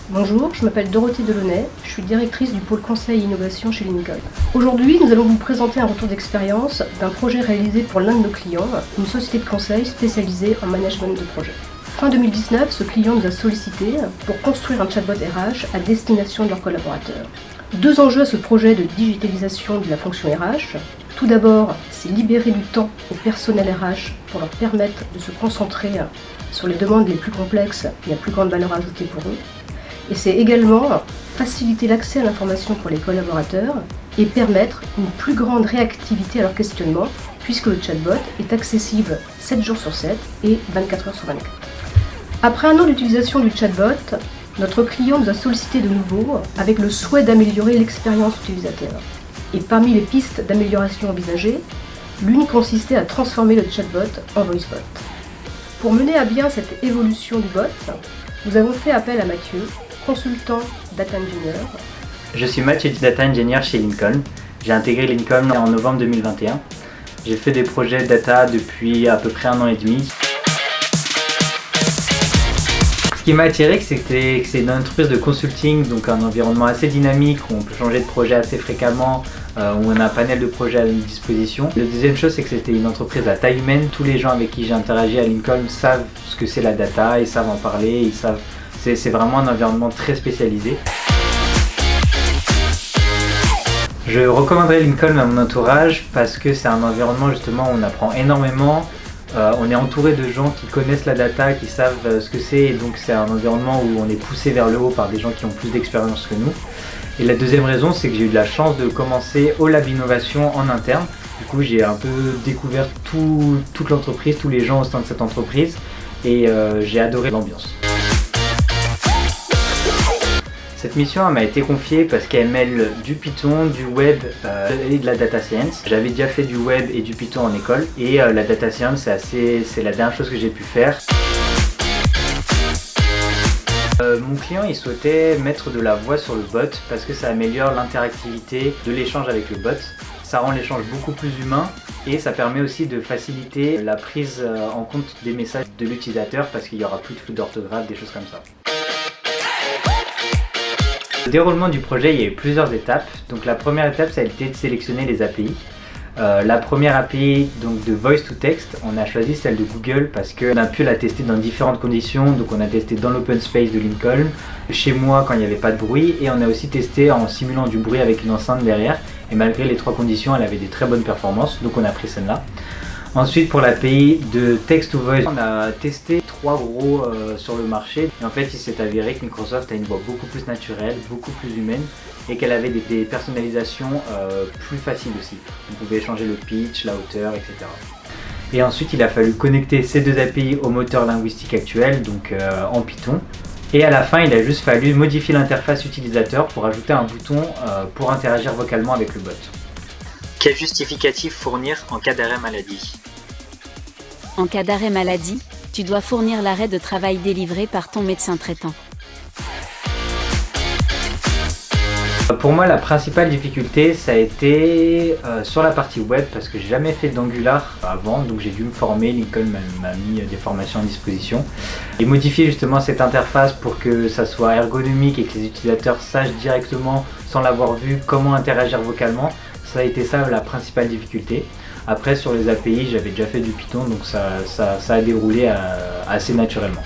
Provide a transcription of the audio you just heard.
Bonjour, je m'appelle Dorothée Delaunay, je suis directrice du pôle conseil et innovation chez Lincoln. Aujourd'hui, nous allons vous présenter un retour d'expérience d'un projet réalisé pour l'un de nos clients, une société de conseil spécialisée en management de projet. Fin 2019, ce client nous a sollicité pour construire un chatbot RH à destination de leurs collaborateurs. Deux enjeux à ce projet de digitalisation de la fonction RH. Tout d'abord, c'est libérer du temps au personnel RH pour leur permettre de se concentrer sur les demandes les plus complexes et à plus grande valeur ajoutée pour eux. Et c'est également faciliter l'accès à l'information pour les collaborateurs et permettre une plus grande réactivité à leur questionnement puisque le chatbot est accessible 7 jours sur 7 et 24 heures sur 24. Après un an d'utilisation du chatbot, notre client nous a sollicité de nouveau avec le souhait d'améliorer l'expérience utilisateur. Et parmi les pistes d'amélioration envisagées, l'une consistait à transformer le chatbot en voicebot. Pour mener à bien cette évolution du bot, nous avons fait appel à Mathieu, consultant Data Engineer. Je suis Mathieu, Data Engineer chez Lincoln. J'ai intégré Lincoln en novembre 2021. J'ai fait des projets data depuis à peu près 1 an et demi. Ce qui m'a attiré, c'est que c'est une entreprise de consulting, donc un environnement assez dynamique où on peut changer de projet assez fréquemment, où on a un panel de projets à notre disposition. La deuxième chose, c'est que c'était une entreprise à taille humaine. Tous les gens avec qui j'ai interagi à Lincoln savent ce que c'est la data, ils savent en parler, ils savent. C'est vraiment un environnement très spécialisé. Je recommanderais Lincoln à mon entourage parce que c'est un environnement justement où on apprend énormément. On est entouré de gens qui connaissent la data, qui savent ce que c'est, et donc c'est un environnement où on est poussé vers le haut par des gens qui ont plus d'expérience que nous. Et la deuxième raison, c'est que j'ai eu de la chance de commencer au Lab Innovation en interne. Du coup, j'ai un peu découvert toute l'entreprise, tous les gens au sein de cette entreprise, et j'ai adoré l'ambiance. Cette mission m'a été confiée parce qu'elle mêle du Python, du web et de la data science. J'avais déjà fait du web et du Python en école et la data science c'est la dernière chose que j'ai pu faire. Mon client il souhaitait mettre de la voix sur le bot parce que ça améliore l'interactivité de l'échange avec le bot. Ça rend l'échange beaucoup plus humain et ça permet aussi de faciliter la prise en compte des messages de l'utilisateur parce qu'il n'y aura plus de fautes d'orthographe, des choses comme ça. Le déroulement du projet, il y a eu plusieurs étapes. Donc la première étape, ça a été de sélectionner les API. La première API donc de Voice to Text, on a choisi celle de Google parce qu'on a pu la tester dans différentes conditions. Donc on a testé dans l'open space de Lincoln, chez moi quand il n'y avait pas de bruit, et on a aussi testé en simulant du bruit avec une enceinte derrière. Et malgré les 3 conditions, elle avait des très bonnes performances, donc on a pris celle-là. Ensuite, pour l'API de Text to Voice, on a testé 3 gros sur le marché. Et en fait, il s'est avéré que Microsoft a une voix beaucoup plus naturelle, beaucoup plus humaine, et qu'elle avait des personnalisations plus faciles aussi. On pouvait changer le pitch, la hauteur, etc. Et ensuite, il a fallu connecter ces 2 API au moteur linguistique actuel, donc en Python. Et à la fin, il a juste fallu modifier l'interface utilisateur pour ajouter un bouton pour interagir vocalement avec le bot. Quel justificatif fournir en cas d'arrêt maladie? En cas d'arrêt maladie, tu dois fournir l'arrêt de travail délivré par ton médecin traitant. Pour moi, la principale difficulté, ça a été sur la partie web parce que j'ai jamais fait d'Angular avant, donc j'ai dû me former. Lincoln m'a mis des formations à disposition. Et modifier justement cette interface pour que ça soit ergonomique et que les utilisateurs sachent directement, sans l'avoir vu, comment interagir vocalement. Ça a été ça la principale difficulté. Après sur les API, j'avais déjà fait du Python, donc ça a déroulé assez naturellement.